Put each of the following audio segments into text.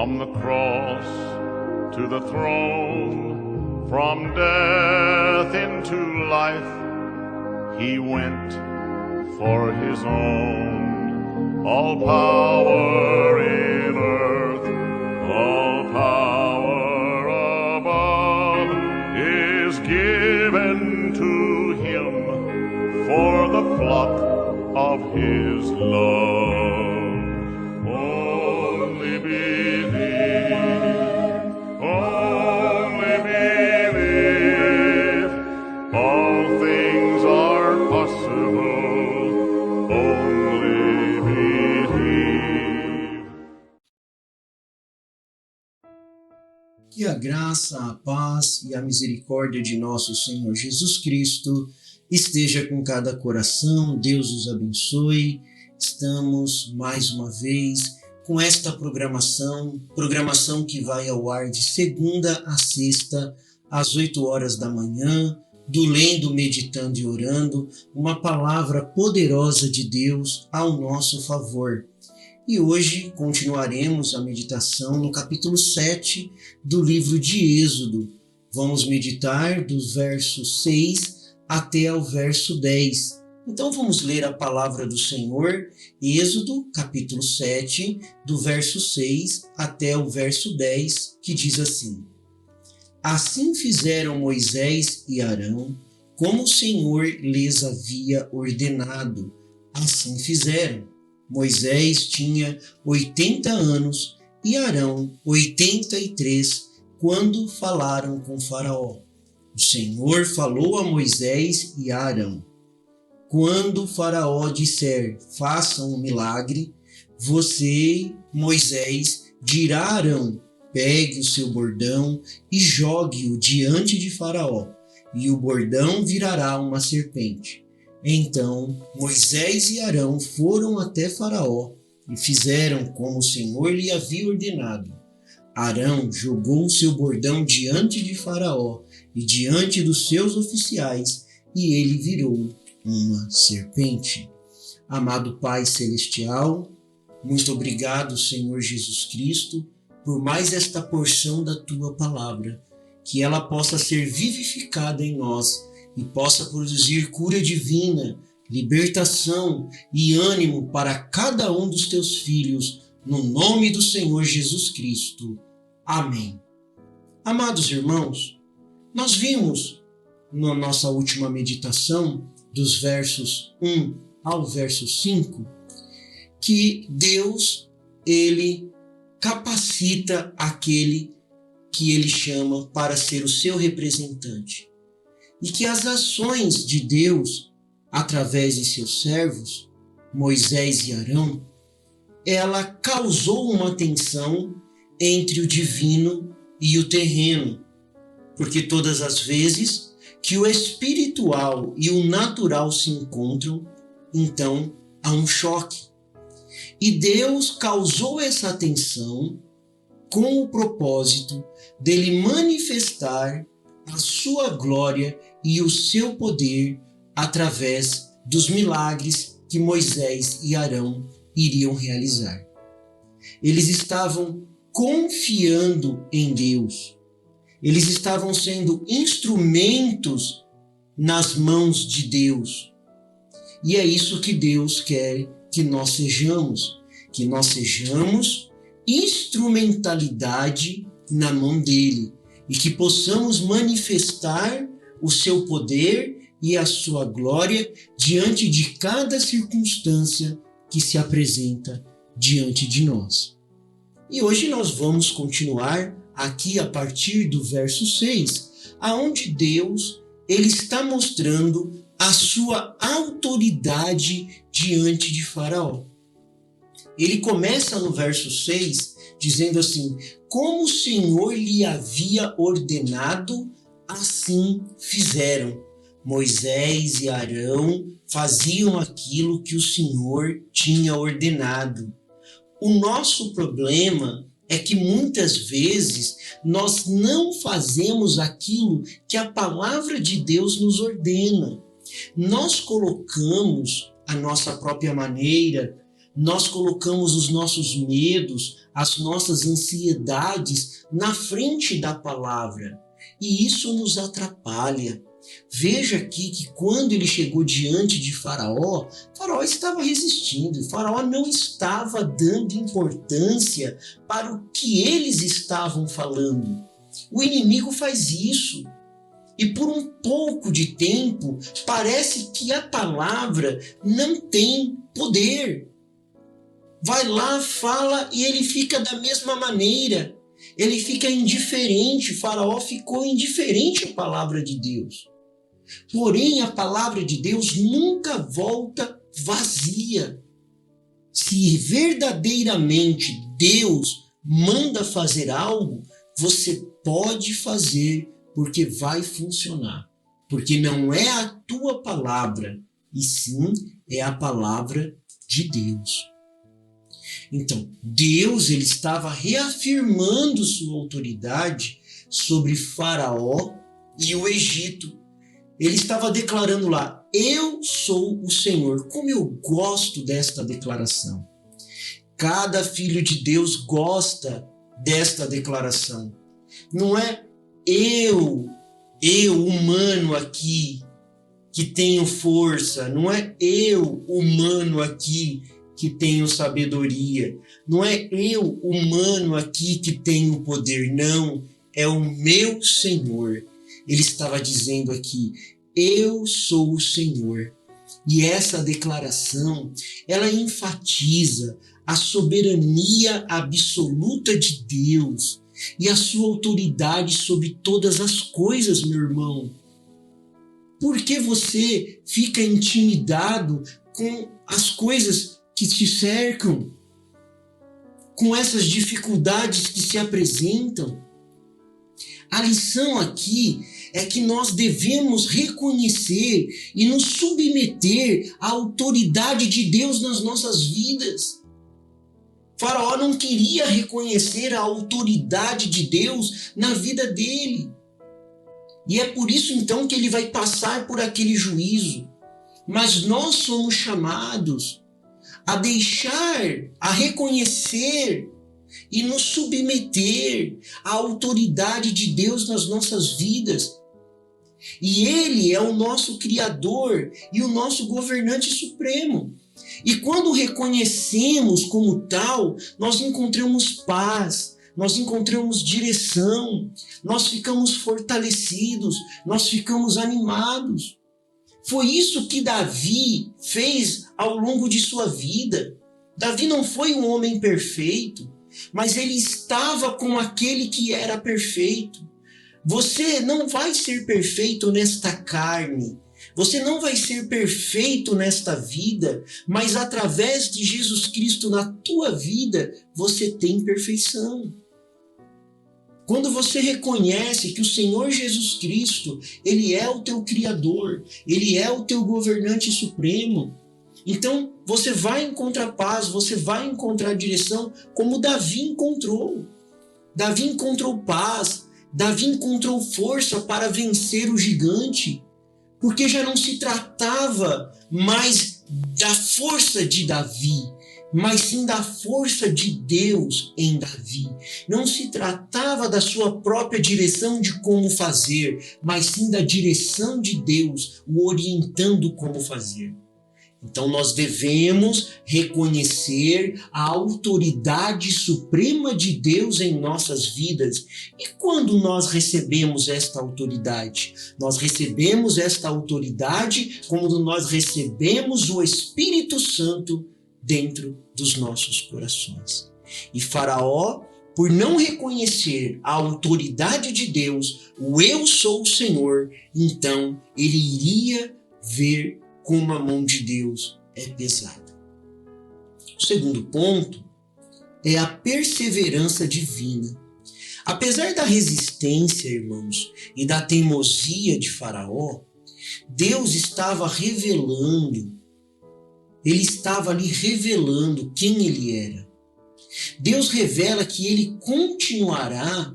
From the cross to the throne, from death into life, he went for his own. All power in earth, all power above is given to him for the flock of his love. Only believe, all things are possible. Only believe. Que a graça, a paz e a misericórdia de nosso Senhor Jesus Cristo esteja com cada coração. Deus os abençoe. Estamos mais uma vez com esta programação que vai ao ar de segunda a sexta, às 8 horas da manhã, do Lendo, Meditando e Orando, uma palavra poderosa de Deus ao nosso favor. E hoje continuaremos a meditação no capítulo 7 do livro de Êxodo. Vamos meditar dos versos 6 até ao verso 10. Então vamos ler a palavra do Senhor, Êxodo, capítulo 7, do verso 6 até o verso 10, que diz assim: Assim fizeram Moisés e Arão, como o Senhor lhes havia ordenado. Assim fizeram. Moisés tinha 80 anos e Arão 83, quando falaram com Faraó. O Senhor falou a Moisés e a Arão: Quando Faraó disser, façam um milagre, você, Moisés, dirá a Arão, pegue o seu bordão e jogue-o diante de Faraó, e o bordão virará uma serpente. Então Moisés e Arão foram até Faraó e fizeram como o Senhor lhe havia ordenado. Arão jogou o seu bordão diante de Faraó e diante dos seus oficiais, e ele virou uma serpente. Amado Pai Celestial, muito obrigado, Senhor Jesus Cristo, por mais esta porção da Tua Palavra, que ela possa ser vivificada em nós e possa produzir cura divina, libertação e ânimo para cada um dos Teus filhos, no nome do Senhor Jesus Cristo. Amém. Amados irmãos, nós vimos na nossa última meditação, dos versos 1 ao verso 5, que Deus, ele capacita aquele que ele chama para ser o seu representante. E que as ações de Deus, através de seus servos, Moisés e Arão, ela causou uma tensão entre o divino e o terreno, porque todas as vezes que o espiritual e o natural se encontram, então há um choque. E Deus causou essa tensão com o propósito dele manifestar a sua glória e o seu poder através dos milagres que Moisés e Arão iriam realizar. Eles estavam confiando em Deus. Eles estavam sendo instrumentos nas mãos de Deus. E é isso que Deus quer que nós sejamos instrumentalidade na mão dele e que possamos manifestar o seu poder e a sua glória diante de cada circunstância que se apresenta diante de nós. E hoje nós vamos continuar aqui a partir do verso 6, aonde Deus ele está mostrando a sua autoridade diante de Faraó. Ele começa no verso 6 dizendo assim: como o Senhor lhe havia ordenado, assim fizeram. Moisés e Arão faziam aquilo que o Senhor tinha ordenado. O nosso problema é que muitas vezes nós não fazemos aquilo que a palavra de Deus nos ordena. Nós colocamos a nossa própria maneira, nós colocamos os nossos medos, as nossas ansiedades na frente da palavra. E isso nos atrapalha. Veja aqui que quando ele chegou diante de Faraó, Faraó estava resistindo. Faraó não estava dando importância para o que eles estavam falando. O inimigo faz isso. E por um pouco de tempo, parece que a palavra não tem poder. Vai lá, fala e ele fica da mesma maneira. Ele fica indiferente. Faraó ficou indiferente à palavra de Deus. Porém, a palavra de Deus nunca volta vazia. Se verdadeiramente Deus manda fazer algo, você pode fazer, porque vai funcionar. Porque não é a tua palavra, e sim é a palavra de Deus. Então, Deus ele estava reafirmando sua autoridade sobre Faraó e o Egito. Ele estava declarando lá, eu sou o Senhor. Como eu gosto desta declaração. Cada filho de Deus gosta desta declaração. Não é eu humano aqui, que tenho força. Não é eu humano aqui, que tenho sabedoria. Não é eu humano aqui, que tenho poder. Não, é o meu Senhor. Ele estava dizendo aqui, eu sou o Senhor. E essa declaração, ela enfatiza a soberania absoluta de Deus e a sua autoridade sobre todas as coisas, meu irmão. Por que você fica intimidado com as coisas que te cercam? Com essas dificuldades que se apresentam? A lição aqui é que nós devemos reconhecer e nos submeter à autoridade de Deus nas nossas vidas. Faraó não queria reconhecer a autoridade de Deus na vida dele. E é por isso então que ele vai passar por aquele juízo. Mas nós somos chamados a deixar, a reconhecer e nos submeter à autoridade de Deus nas nossas vidas. E Ele é o nosso Criador e o nosso governante supremo. E quando reconhecemos como tal, nós encontramos paz, nós encontramos direção, nós ficamos fortalecidos, nós ficamos animados. Foi isso que Davi fez ao longo de sua vida. Davi não foi um homem perfeito, mas ele estava com aquele que era perfeito. Você não vai ser perfeito nesta carne, você não vai ser perfeito nesta vida, mas através de Jesus Cristo na tua vida, você tem perfeição. Quando você reconhece que o Senhor Jesus Cristo, Ele é o teu Criador, Ele é o teu governante supremo, então você vai encontrar paz, você vai encontrar direção, como Davi encontrou. Davi encontrou paz, Davi encontrou força para vencer o gigante, porque já não se tratava mais da força de Davi, mas sim da força de Deus em Davi. Não se tratava da sua própria direção de como fazer, mas sim da direção de Deus, o orientando como fazer. Então nós devemos reconhecer a autoridade suprema de Deus em nossas vidas. E quando nós recebemos esta autoridade? Nós recebemos esta autoridade quando nós recebemos o Espírito Santo dentro dos nossos corações. E Faraó, por não reconhecer a autoridade de Deus, o eu sou o Senhor, então ele iria ver como a mão de Deus é pesada. O segundo ponto é a perseverança divina. Apesar da resistência, irmãos, e da teimosia de Faraó, Deus estava revelando, ele estava ali revelando quem ele era. Deus revela que ele continuará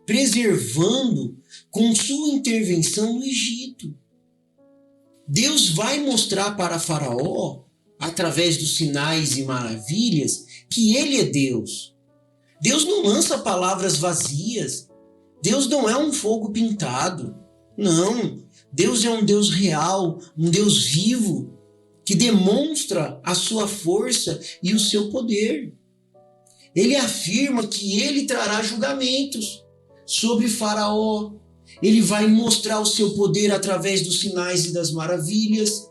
preservando com sua intervenção no Egito. Deus vai mostrar para Faraó, através dos sinais e maravilhas, que ele é Deus. Deus não lança palavras vazias. Deus não é um fogo pintado. Não. Deus é um Deus real, um Deus vivo, que demonstra a sua força e o seu poder. Ele afirma que ele trará julgamentos sobre Faraó. Ele vai mostrar o seu poder através dos sinais e das maravilhas.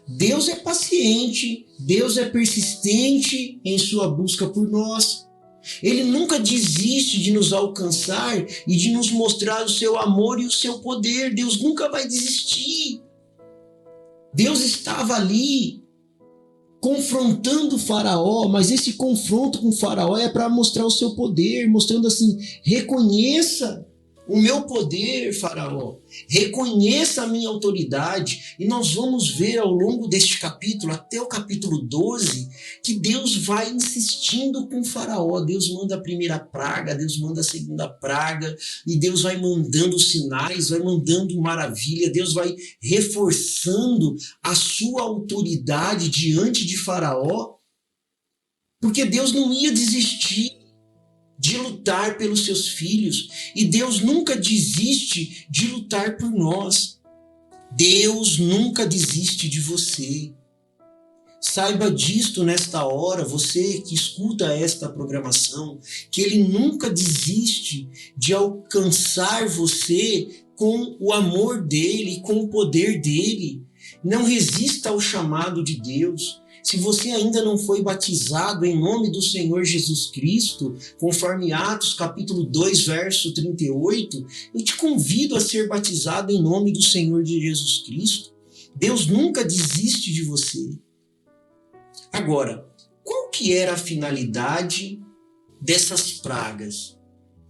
Deus é paciente, Deus é persistente em sua busca por nós. Ele nunca desiste de nos alcançar e de nos mostrar o seu amor e o seu poder. Deus nunca vai desistir. Deus estava ali confrontando o Faraó, mas esse confronto com o Faraó é para mostrar o seu poder, mostrando assim: reconheça o meu poder, Faraó, reconheça a minha autoridade. E nós vamos ver ao longo deste capítulo, até o capítulo 12, que Deus vai insistindo com o Faraó. Deus manda a primeira praga, Deus manda a segunda praga, e Deus vai mandando sinais, vai mandando maravilha, Deus vai reforçando a sua autoridade diante de Faraó, porque Deus não ia desistir de lutar pelos seus filhos, e Deus nunca desiste de lutar por nós. Deus nunca desiste de você. Saiba disto nesta hora, você que escuta esta programação, que Ele nunca desiste de alcançar você com o amor dEle, com o poder dEle. Não resista ao chamado de Deus. Se você ainda não foi batizado em nome do Senhor Jesus Cristo, conforme Atos capítulo 2, verso 38, eu te convido a ser batizado em nome do Senhor de Jesus Cristo. Deus nunca desiste de você. Agora, qual que era a finalidade dessas pragas?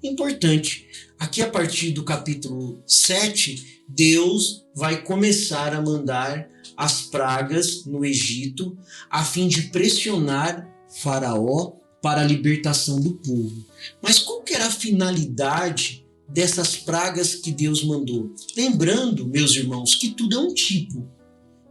Importante, aqui a partir do capítulo 7, Deus vai começar a mandar as pragas no Egito, a fim de pressionar Faraó para a libertação do povo. Mas qual que era a finalidade dessas pragas que Deus mandou? Lembrando, meus irmãos, que tudo é um tipo.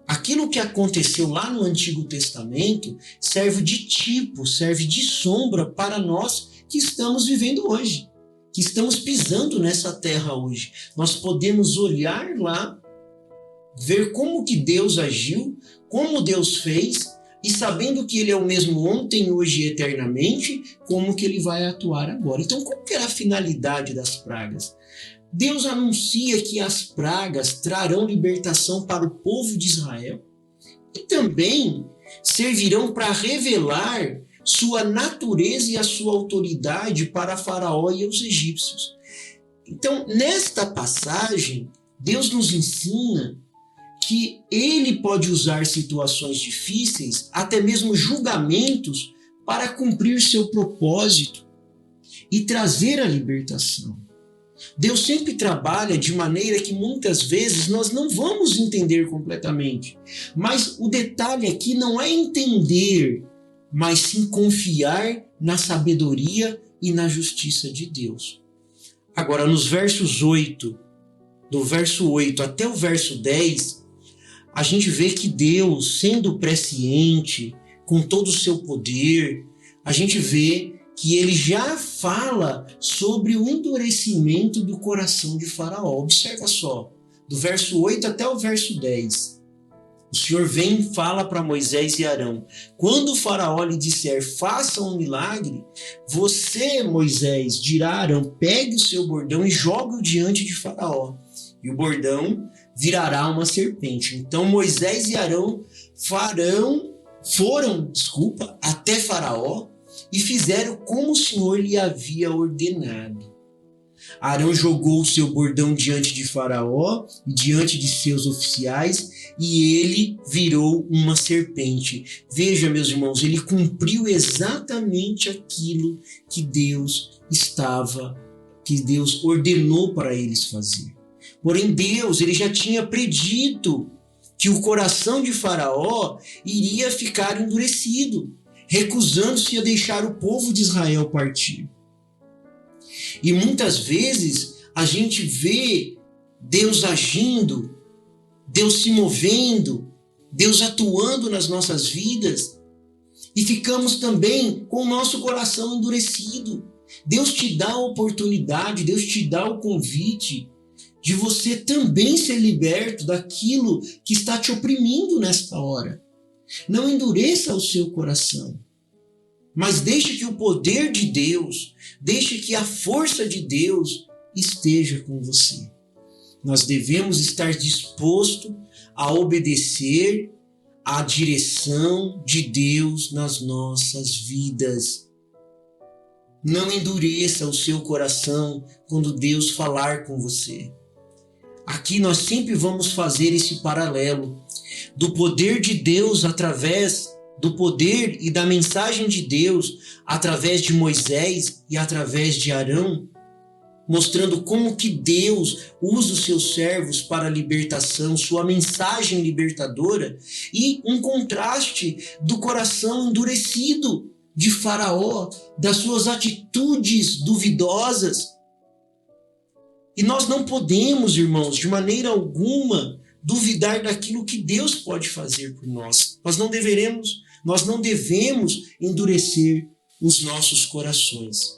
Aquilo que aconteceu lá no Antigo Testamento serve de tipo, serve de sombra para nós que estamos vivendo hoje, que estamos pisando nessa terra hoje. Nós podemos olhar lá, ver como que Deus agiu, como Deus fez, e sabendo que Ele é o mesmo ontem, hoje e eternamente, como que Ele vai atuar agora. Então, qual que era a finalidade das pragas? Deus anuncia que as pragas trarão libertação para o povo de Israel e também servirão para revelar sua natureza e a sua autoridade para Faraó e os egípcios. Então, nesta passagem, Deus nos ensina que Ele pode usar situações difíceis, até mesmo julgamentos, para cumprir seu propósito e trazer a libertação. Deus sempre trabalha de maneira que muitas vezes nós não vamos entender completamente. Mas o detalhe aqui não é entender, mas sim confiar na sabedoria e na justiça de Deus. Agora, nos versos 8, do verso 8 até o verso 10, a gente vê que Deus, sendo presciente, com todo o seu poder, a gente vê que ele já fala sobre o endurecimento do coração de Faraó. Observa só, do verso 8 até o verso 10. O Senhor vem e fala para Moisés e Arão: quando o Faraó lhe disser, faça um milagre, você, Moisés, dirá a Arão, pegue o seu bordão e jogue-o diante de Faraó, e o bordão virará uma serpente. Então Moisés e Arão foram até Faraó e fizeram como o Senhor lhe havia ordenado. Arão jogou o seu bordão diante de Faraó e diante de seus oficiais, e ele virou uma serpente. Veja, meus irmãos, ele cumpriu exatamente aquilo que Deus ordenou para eles fazer. Porém, Deus, ele já tinha predito que o coração de Faraó iria ficar endurecido, recusando-se a deixar o povo de Israel partir. E muitas vezes a gente vê Deus agindo, Deus se movendo, Deus atuando nas nossas vidas, e ficamos também com o nosso coração endurecido. Deus te dá a oportunidade, Deus te dá o convite de você também ser liberto daquilo que está te oprimindo nesta hora. Não endureça o seu coração, mas deixe que o poder de Deus, deixe que a força de Deus esteja com você. Nós devemos estar dispostos a obedecer à direção de Deus nas nossas vidas. Não endureça o seu coração quando Deus falar com você. Aqui nós sempre vamos fazer esse paralelo do poder de Deus através do poder e da mensagem de Deus através de Moisés e através de Arão, mostrando como que Deus usa os seus servos para a libertação, sua mensagem libertadora, e um contraste do coração endurecido de Faraó, das suas atitudes duvidosas. E nós não podemos, irmãos, de maneira alguma, duvidar daquilo que Deus pode fazer por nós. Nós não devemos endurecer os nossos corações.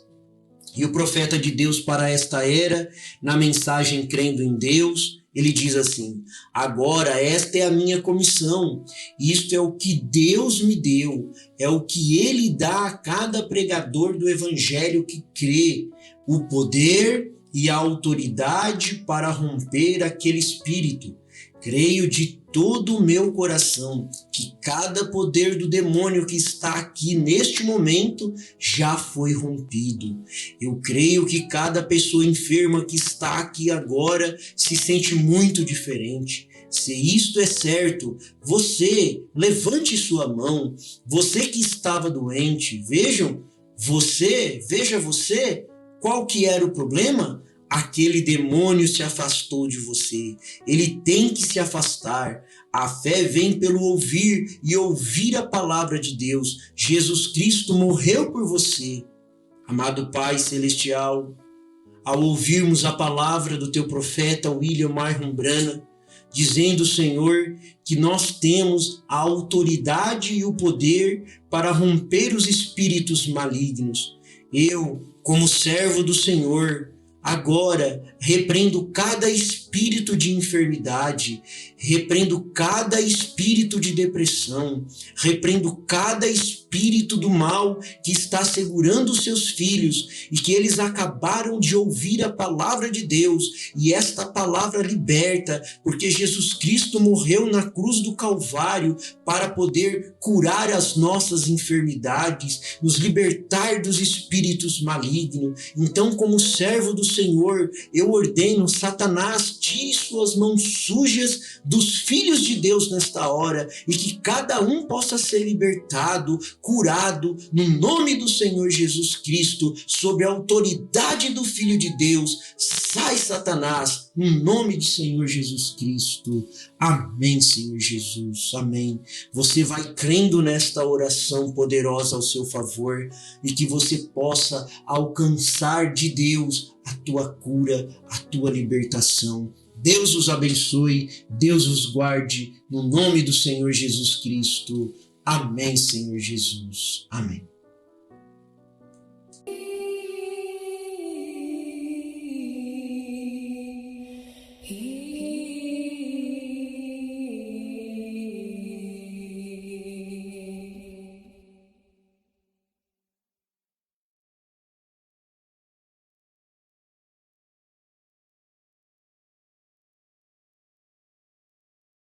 E o profeta de Deus para esta era, na mensagem Crendo em Deus, ele diz assim: agora esta é a minha comissão, isto é o que Deus me deu, é o que ele dá a cada pregador do evangelho que crê, o poder e a autoridade para romper aquele espírito. Creio de todo o meu coração que cada poder do demônio que está aqui neste momento já foi rompido. Eu creio que cada pessoa enferma que está aqui agora se sente muito diferente. Se isto é certo, você levante sua mão. Você que estava doente, veja você, qual que era o problema? Aquele demônio se afastou de você. Ele tem que se afastar. A fé vem pelo ouvir e ouvir a palavra de Deus. Jesus Cristo morreu por você. Amado Pai Celestial, ao ouvirmos a palavra do teu profeta William Marlon Branham, dizendo, Senhor, que nós temos a autoridade e o poder para romper os espíritos malignos. Eu, como servo do Senhor, agora repreendo cada espírito de enfermidade, repreendo cada espírito de depressão, repreendo cada espírito do mal que está segurando os seus filhos e que eles acabaram de ouvir a palavra de Deus, e esta palavra liberta, porque Jesus Cristo morreu na cruz do Calvário para poder curar as nossas enfermidades, nos libertar dos espíritos malignos. Então, como servo do Senhor, eu ordeno, Satanás, tire suas mãos sujas dos filhos de Deus nesta hora, e que cada um possa ser libertado, curado, no nome do Senhor Jesus Cristo, sob a autoridade do Filho de Deus. Sai, Satanás, no nome do Senhor Jesus Cristo. Amém, Senhor Jesus, amém. Você vai crendo nesta oração poderosa ao seu favor, e que você possa alcançar de Deus a tua cura, a tua libertação. Deus os abençoe, Deus os guarde, no nome do Senhor Jesus Cristo. Amém, Senhor Jesus. Amém.